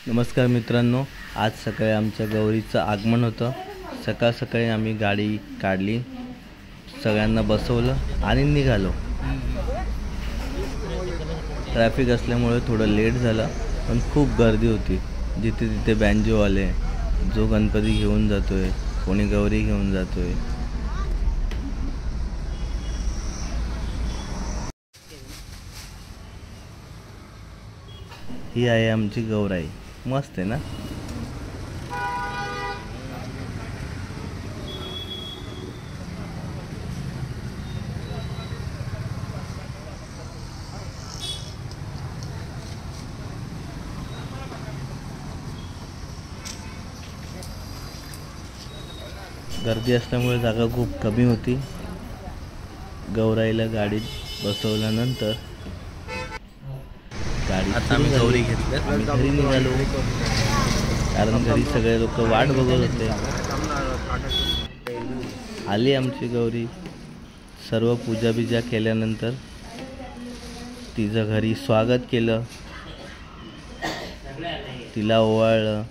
नमस्कार मित्रांनो, आज सकाळी आमच्या गौरीचं आगमन होतं। सकाळ सकाळी आम्ही गाडी काढली, सगळ्यांना बसवलं आणि निघालो। ट्रॅफिक असल्यामुळे थोडं लेट झालं, पण खूप गर्दी होती। जिथे तिथे बँजोवाले, जो गणपती घेऊन जातोय, कोणी गौरी घेऊन जातोय। ही आहे आमची गौराई, मस्त आहे ना। गर्दी असल्यामुळे जागा खूप कमी होती। गौराईला गाडीत बसवल्यानंतर आता आम्ही गौरी घेतल्या, आम्ही घरी निघालो, कारण घरी सगळे लोक वाट बघत होते। आली आमची गौरी। सर्व पूजा बिजा केल्यानंतर तिचं घरी स्वागत केलं, तिला ओवाळलं।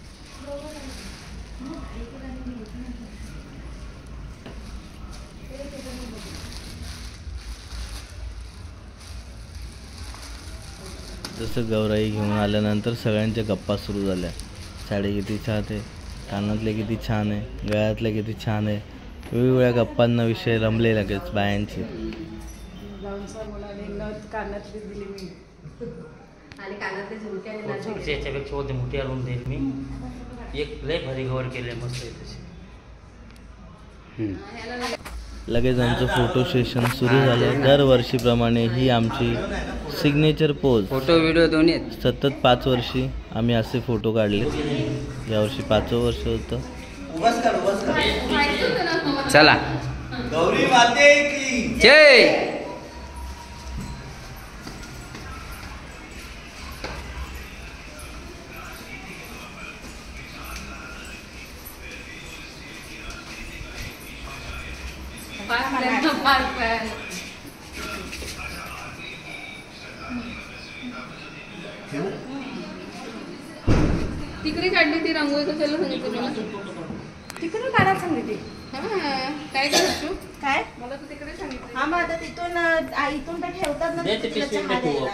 जसं गौराई घेऊन आल्यानंतर सगळ्यांच्या गप्पा सुरू झाल्या। साडी किती छान आहे, कानातले किती छान आहे, गळ्यातले किती छान आहे। वेगवेगळ्या गप्पांना विषय रमले लगेच बायांची। कानातली दिली मी आणि कानातले झुमके याच्यापेक्षा होते मोठी आणून देईल मी। एक लय भारी कव्हर केले, मस्त आहे तशी। लगेच आमचं फोटो सेशन सुरू झालं। दरवर्षीप्रमाणे ही आमची सिग्नेचर पोज। फोटो व्हिडिओ दोन्ही सतत 5 वर्षी आम्ही असे फोटो काढले। यावर्षी 5वं वर्ष होतं। चला, गौरी माते की जय। तिकडे काढली ती रांगोळी, कशाला सांगितलं मला? तिकडून काढायला सांगितली। काय करायचं? काय मला तर तिकडे सांगितलं। हा, मग आता इथून तर ठेवतात ना तिला चहा द्यायला।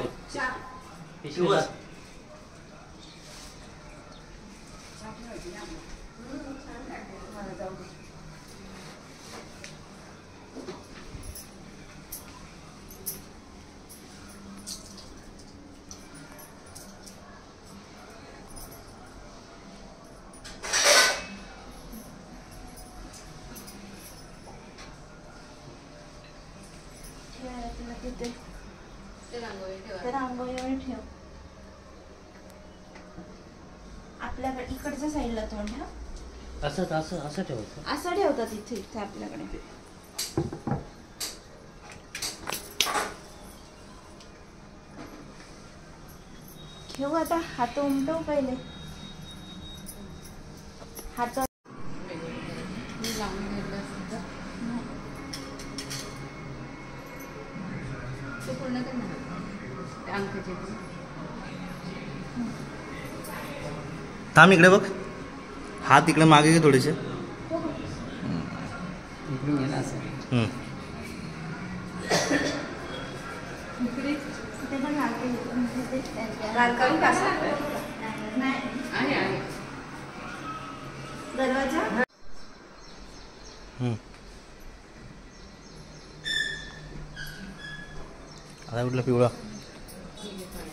रांगोळीवर ठेव। आपल्याकडे इकडच्या साईडला तोंड ठेव। असं असं असं ठेवायचं, असं ठेवतात इथे आपल्याकडे। ठेव आता, हात उमटव पहिले। हात पूर्ण कर ना अंकाचे। थांब, इकडे बघ, हात इकडे मागे घे थोडेसे। इकडून गेला असं। दरवाजा आता कुठला पिवळा?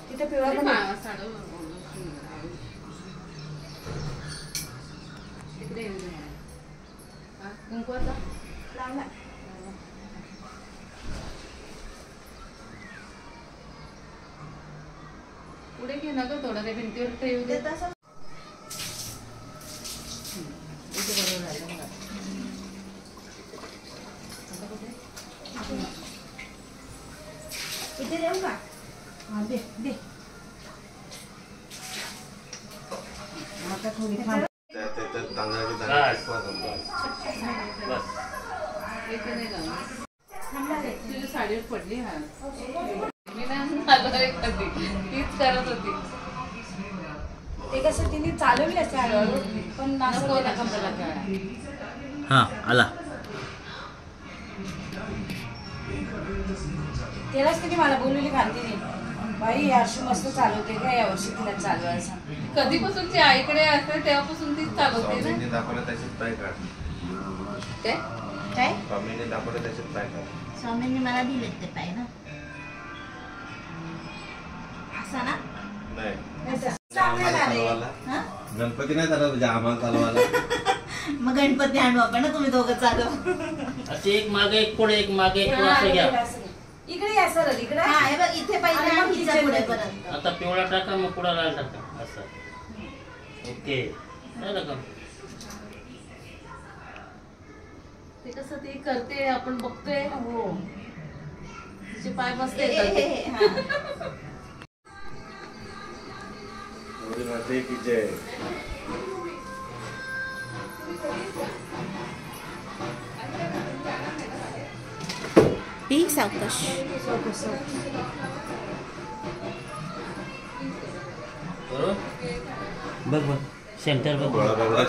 तिथे पिवळा पुढे घे ना ग थोडं, ते भिंतीवर तर येऊ दे। इथे देऊ का? हा, दे दे। आता थोडी थांब। तुझ्या साडीवर पडली। हा, मी नाही कधी तीच करत होती। ते असं तिने चालवली असते हळूहळू पण असं हां आला. त्यालाच तिने मला बोलवली कांतीने, बाई अर्शी मस्त चालवते का यावर्षी तिला चालवायला सांग. कधीपासून ती आईकडे असते तेव्हापासून तीच चालवते ना. स्वामींनी दाखवलं त्याच्यात पाय काढ. काय काय स्वामींनी दाखवलं त्याच्यात पाय काढ. स्वामींनी मला दिलेत ते पाय ना, असा ना नाही चांगला झाले. हा? गणपती नाही झाला तुझ्या आम्हाला चालवायला. मग गणपती आणू आपण ना, तुम्ही दोघं चालव. असे एक मागे एक पुढे एक मागे एक पुढे असं घ्या. इकडे या सरळ इकडे. हा हे बघ इथे पाहिजे आणि हिच्या पुढे पर्यंत. आता पिवळा टाका मग पुढे लाल टाका असं. ओके झालं का? ते कसं ती करते आपण बघतोय. हो तिचे पाय मस्त हे, येतात. हे, हे, हा. गौरी माते की जय. ही सावकाश. बरोबर बघ बघ सेंटर बघ. गोळा बाबा